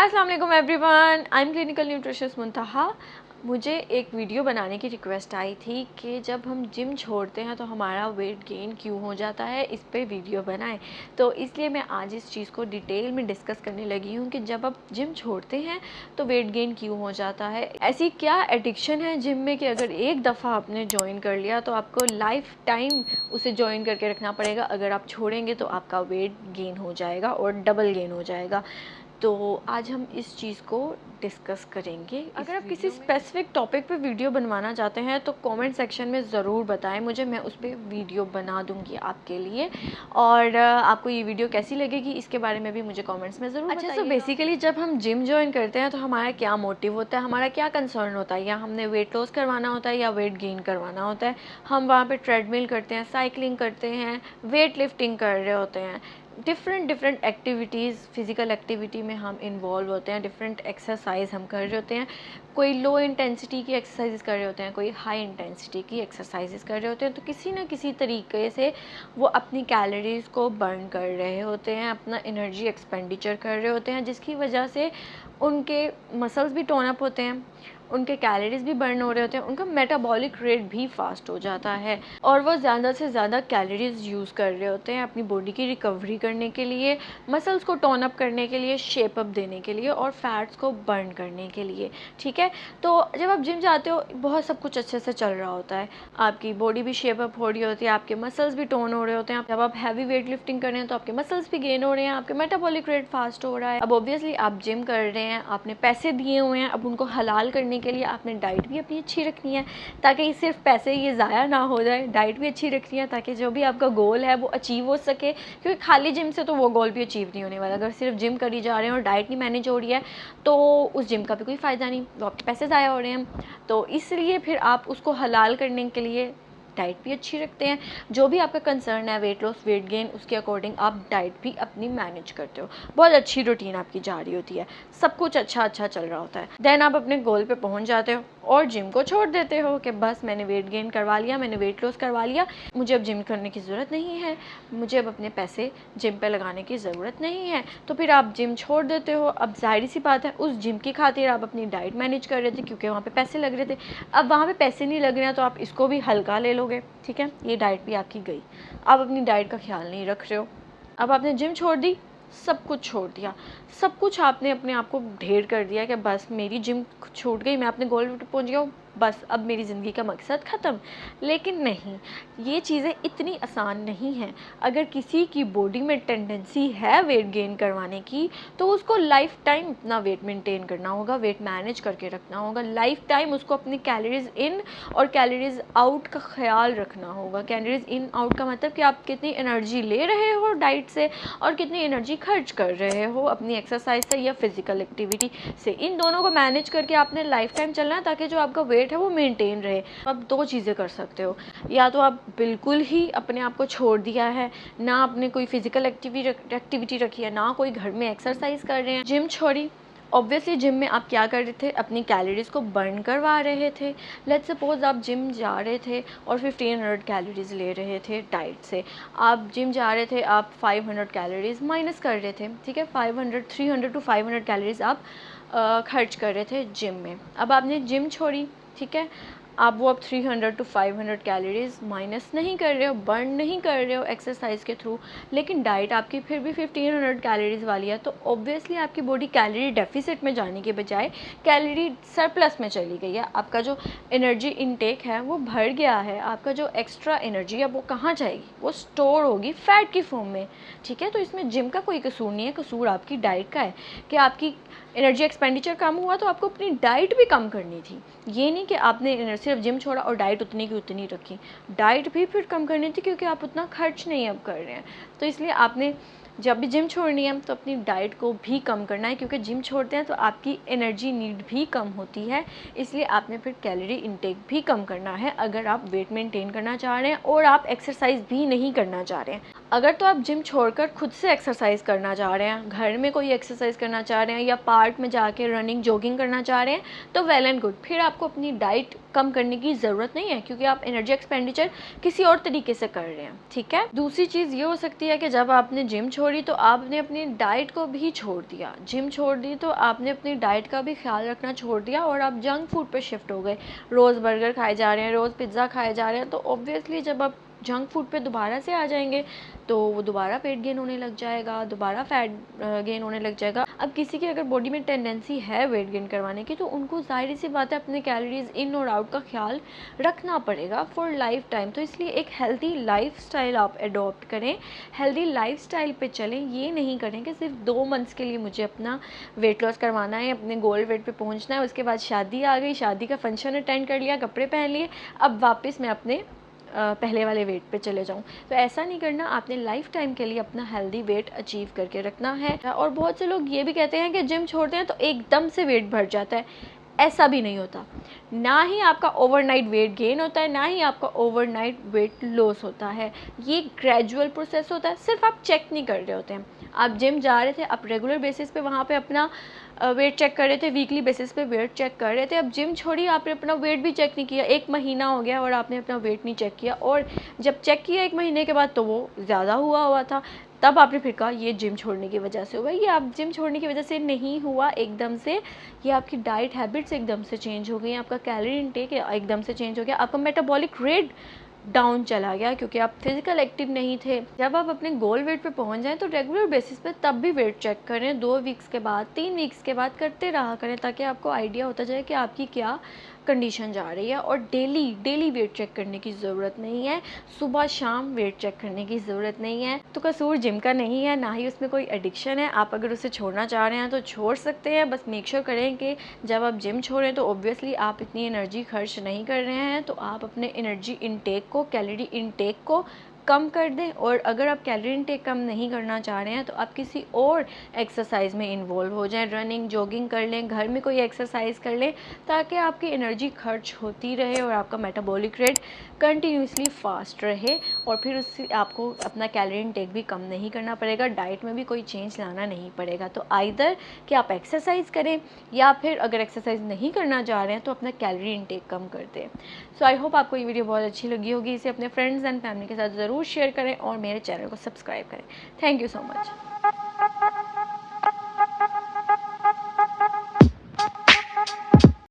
अस्सलाम वालेकुम everyone, I am clinical nutritionist Muntaha. मुझे एक वीडियो बनाने की रिक्वेस्ट आई थी कि जब हम जिम छोड़ते हैं तो हमारा वेट गेन क्यों हो जाता है, इस पे वीडियो बनाएं। तो इसलिए मैं आज इस चीज़ को डिटेल में डिस्कस करने लगी हूँ कि जब आप जिम छोड़ते हैं तो वेट गेन क्यों हो जाता है। ऐसी क्या एडिक्शन है जिम में कि अगर एक दफ़ा आपने ज्वाइन कर लिया तो आपको लाइफ टाइम उसे ज्वाइन करके रखना पड़ेगा। अगर आप छोड़ेंगे तो आपका वेट गेन हो जाएगा और डबल गेन हो जाएगा। तो आज हम इस चीज़ को डिस्कस करेंगे। अगर आप किसी स्पेसिफिक टॉपिक पे वीडियो बनवाना चाहते हैं तो कमेंट सेक्शन में ज़रूर बताएं मुझे, मैं उस पर वीडियो बना दूंगी आपके लिए। और आपको ये वीडियो कैसी लगेगी इसके बारे में भी मुझे कमेंट्स में ज़रूर बताइए। तो बेसिकली जब हम जिम ज्वाइन करते हैं तो हमारा क्या मोटिव होता है, हमारा क्या कंसर्न होता है, या हमने वेट लॉस करवाना होता है या वेट गेन करवाना होता है। हम वहाँ पर ट्रेडमिल करते हैं, साइकिलिंग करते हैं, वेट लिफ्टिंग कर रहे होते हैं, डिफरेंट एक्टिविटीज़, फ़िज़िकल एक्टिविटी में हम इन्वॉल्व होते हैं, डिफरेंट एक्सरसाइज हम कर रहे होते हैं। कोई लो इंटेंसिटी की एक्सरसाइजेस कर रहे होते हैं, कोई हाई इंटेंसिटी की एक्सरसाइजेस कर रहे होते हैं। तो किसी ना किसी तरीके से वो अपनी कैलोरीज़ को बर्न कर रहे होते हैं, अपना एनर्जी एक्सपेंडिचर कर रहे होते हैं, जिसकी वजह से उनके मसल्स भी टोन अप होते हैं, उनके कैलोरीज भी बर्न हो रहे होते हैं, उनका मेटाबॉलिक रेट भी फास्ट हो जाता है और वो ज़्यादा से ज़्यादा कैलोरीज यूज़ कर रहे होते हैं अपनी बॉडी की रिकवरी करने के लिए, मसल्स को टोन अप करने के लिए, शेप अप देने के लिए और फैट्स को बर्न करने के लिए। ठीक है, तो जब आप जिम जाते हो बहुत सब कुछ अच्छे से चल रहा होता है, आपकी बॉडी भी शेप अप हो रही होती है, आपके मसल्स भी टोन हो रहे होते हैं। जब आप हैवी वेट लिफ्टिंग कर रहे हैं तो आपके मसल्स भी गेन हो रहे हैं, आपके मेटाबॉलिक रेट फास्ट हो रहा है। अब ऑब्वियसली आप जिम कर रहे हैं, आपने पैसे दिए हुए हैं, अब उनको हलाल करने के लिए आपने डाइट भी अपनी अच्छी रखनी है ताकि सिर्फ पैसे ये ज़ाया ना हो जाए। डाइट भी अच्छी रखनी है ताकि जो भी आपका गोल है वो अचीव हो सके, क्योंकि खाली जिम से तो वो गोल भी अचीव नहीं होने वाला। अगर सिर्फ जिम करी जा रहे हैं और डाइट नहीं मैनेज हो रही है तो उस जिम का भी कोई फ़ायदा नहीं, वो आपके पैसे ज़ाया हो रहे हैं। तो इसलिए फिर आप उसको हलाल करने के लिए डाइट भी अच्छी रखते हैं। जो भी आपका कंसर्न है वेट लॉस, वेट गेन, उसके अकॉर्डिंग आप डाइट भी अपनी मैनेज करते हो, बहुत अच्छी रूटीन आपकी जा रही होती है, सब कुछ अच्छा चल रहा होता है। देन आप अपने गोल पे पहुंच जाते हो और जिम को छोड़ देते हो कि बस मैंने वेट गेन करवा लिया, मैंने वेट लॉस करवा लिया, मुझे अब जिम करने की ज़रूरत नहीं है, मुझे अब अपने पैसे जिम पे लगाने की ज़रूरत नहीं है। तो फिर आप जिम छोड़ देते हो। अब जाहिर सी बात है उस जिम की खातिर आप अपनी डाइट मैनेज कर रहे थे क्योंकि वहाँ पे पैसे लग रहे थे। अब वहाँ पे पैसे नहीं लग रहे हैं तो आप इसको भी हल्का ले लोगे। ठीक है, ये डाइट भी आपकी गई, आप अपनी डाइट का ख्याल नहीं रख रहे हो। अब आपने जिम छोड़ दी, सब कुछ छोड़ दिया, सब कुछ आपने अपने आप को ढेर कर दिया कि बस मेरी जिम छूट गई, मैं अपने गोल पे पहुंच गया हूँ, बस अब मेरी ज़िंदगी का मकसद ख़त्म। लेकिन नहीं, ये चीज़ें इतनी आसान नहीं हैं। अगर किसी की बॉडी में टेंडेंसी है वेट गेन करवाने की तो उसको लाइफ टाइम अपना वेट मेंटेन करना होगा, वेट मैनेज करके रखना होगा। लाइफ टाइम उसको अपनी कैलोरीज इन और कैलोरीज आउट का ख्याल रखना होगा। कैलोरीज इन आउट का मतलब कि आप कितनी एनर्जी ले रहे हो डाइट से और कितनी एनर्जी खर्च कर रहे हो अपनी एक्सरसाइज से या फिजिकल एक्टिविटी से। इन दोनों को मैनेज करके आपने लाइफ टाइम चलना है ताकि जो आपका वेट है वो मेंटेन रहे। आप दो चीज़ें कर सकते हो, या तो आप बिल्कुल ही अपने आप को छोड़ दिया है, ना आपने कोई फिजिकल एक्टिविटी रखी है, ना कोई घर में एक्सरसाइज कर रहे हैं, जिम छोड़ी। ऑब्वियसली जिम में आप क्या कर रहे थे, अपनी कैलोरीज़ को बर्न करवा रहे थे। लेट्स सपोज आप जिम जा रहे थे और 1500 कैलोरीज़ ले रहे थे डाइट से। आप जिम जा रहे थे, आप 500 कैलोरीज़ माइनस कर रहे थे। ठीक है, 300 to 500 कैलोरीज़ आप खर्च कर रहे थे जिम में। अब आपने जिम छोड़ी, ठीक है, आप वो अब 300 to 500 कैलोरीज़ माइनस नहीं कर रहे हो, बर्न नहीं कर रहे हो एक्सरसाइज के थ्रू, लेकिन डाइट आपकी फिर भी 1500 कैलोरीज़ वाली है। तो ऑब्वियसली आपकी बॉडी कैलोरी डेफिसिट में जाने के बजाय कैलोरी सरप्लस में चली गई है। आपका जो एनर्जी इनटेक है वो भर गया है, आपका जो एक्स्ट्रा एनर्जी है वो कहाँ जाएगी, वो स्टोर होगी फैट की फॉर्म में। ठीक है, तो इसमें जिम का कोई कसूर नहीं है, कसूर आपकी डाइट का है कि आपकी एनर्जी एक्सपेंडिचर कम हुआ तो आपको अपनी डाइट भी कम करनी थी। ये नहीं कि आपने सिर्फ जिम छोड़ा और डाइट उतनी की उतनी रखी, डाइट भी फिर कम करनी थी क्योंकि आप उतना खर्च नहीं अब कर रहे हैं। तो इसलिए आपने जब भी जिम छोड़नी है तो अपनी डाइट को भी कम करना है, क्योंकि जिम छोड़ते हैं तो आपकी एनर्जी नीड भी कम होती है, इसलिए आपने फिर कैलोरी इंटेक भी कम करना है अगर आप वेट मेंटेन करना चाह रहे हैं और आप एक्सरसाइज भी नहीं करना चाह रहे हैं। अगर तो आप जिम छोड़कर खुद से एक्सरसाइज करना चाह रहे हैं, घर में कोई एक्सरसाइज करना चाह रहे हैं या पार्क में जाके रनिंग जॉगिंग करना चाह रहे हैं तो वेल एंड गुड, फिर आपको अपनी डाइट कम करने की ज़रूरत नहीं है क्योंकि आप एनर्जी एक्सपेंडिचर किसी और तरीके से कर रहे हैं। ठीक है, दूसरी चीज़ ये हो सकती है कि जब आपने जिम छोड़ छोड़ी तो आपने अपनी डाइट को भी छोड़ दिया, जिम छोड़ दी तो आपने अपनी डाइट का भी ख्याल रखना छोड़ दिया और आप जंक फूड पे शिफ्ट हो गए। रोज़ बर्गर खाए जा रहे हैं, रोज़ पिज़्ज़ा खाए जा रहे हैं, तो ऑब्वियसली जब आप जंक फूड पे दोबारा से आ जाएंगे तो वो दोबारा वेट गेन होने लग जाएगा, दोबारा फैट गेन होने लग जाएगा। अब किसी की अगर बॉडी में टेंडेंसी है वेट गेन करवाने की तो उनको जाहिर सी बात है अपने कैलोरीज इन और आउट का ख्याल रखना पड़ेगा फॉर लाइफ टाइम। तो इसलिए एक हेल्दी लाइफस्टाइल आप अडॉप्ट करें, हेल्दी लाइफस्टाइल पे चलें। ये नहीं करें कि सिर्फ 2 मंथ्स के लिए मुझे अपना वेट लॉस करवाना है, अपने गोल वेट पे पहुंचना है, उसके बाद शादी आ गई, शादी का फंक्शन अटेंड कर लिया, कपड़े पहन लिए, अब वापस मैं अपने पहले वाले वेट पे चले जाऊँ। तो ऐसा नहीं करना, आपने लाइफ टाइम के लिए अपना हेल्दी वेट अचीव करके रखना है। और बहुत से लोग ये भी कहते हैं कि जिम छोड़ते हैं तो एकदम से वेट बढ़ जाता है। ऐसा भी नहीं होता, ना ही आपका ओवरनाइट वेट गेन होता है, ना ही आपका ओवरनाइट वेट लॉस होता है। ये ग्रेजुअल प्रोसेस होता है, सिर्फ आप चेक नहीं कर रहे होते हैं। आप जिम जा रहे थे, आप रेगुलर बेसिस पे वहाँ पे अपना वेट चेक कर रहे थे, वीकली बेसिस पे वेट चेक कर रहे थे। अब जिम छोड़ी, आपने अपना वेट भी चेक नहीं किया, 1 महीना हो गया और आपने अपना वेट नहीं चेक किया, और जब चेक किया 1 महीने के बाद तो वो ज़्यादा हुआ था, तब आपने फिर कहा ये जिम छोड़ने की वजह से हुआ। ये आप जिम छोड़ने की वजह से नहीं हुआ एकदम से, ये आपकी डाइट हैबिट्स एकदम से चेंज हो गई, आपका कैलोरी इनटेक एकदम से चेंज हो गया, आपका मेटाबॉलिक रेट डाउन चला गया क्योंकि आप फिजिकल एक्टिव नहीं थे। जब आप अपने गोल वेट पे पहुंच जाएं तो रेगुलर बेसिस पे तब भी वेट चेक करें, 2 वीक्स के बाद, 3 वीक्स के बाद करते रहा करें, ताकि आपको आइडिया होता जाए कि आपकी क्या कंडीशन जा रही है। और डेली वेट चेक करने की ज़रूरत नहीं है, सुबह शाम वेट चेक करने की ज़रूरत नहीं है। तो कसूर जिम का नहीं है, ना ही उसमें कोई एडिक्शन है। आप अगर उसे छोड़ना चाह रहे हैं तो छोड़ सकते हैं, बस मेक श्योर करें कि जब आप जिम छोड़ें तो ऑब्वियसली आप इतनी एनर्जी खर्च नहीं कर रहे हैं, तो आप अपने एनर्जी इनटेक को, कैलोरी इनटेक को कम कर दें। और अगर आप कैलोरी इनटेक कम नहीं करना चाह रहे हैं तो आप किसी और एक्सरसाइज में इन्वॉल्व हो जाएं, रनिंग, जॉगिंग कर लें, घर में कोई एक्सरसाइज कर लें, ताकि आपकी एनर्जी खर्च होती रहे और आपका मेटाबॉलिक रेट कंटिन्यूसली फास्ट रहे। और फिर उससे आपको अपना कैलोरी इनटेक भी कम नहीं करना पड़ेगा, डाइट में भी कोई चेंज लाना नहीं पड़ेगा। तो आइदर कि आप एक्सरसाइज करें, या फिर अगर एक्सरसाइज नहीं करना चाह रहे हैं तो अपना कैलोरी इनटेक कम कर दें। सो आई होप आपको ये वीडियो बहुत अच्छी लगी होगी। इसे अपने फ्रेंड्स एंड फैमिली के साथ ज़रूर शेयर करें और मेरे चैनल को सब्सक्राइब करें। Thank you so much.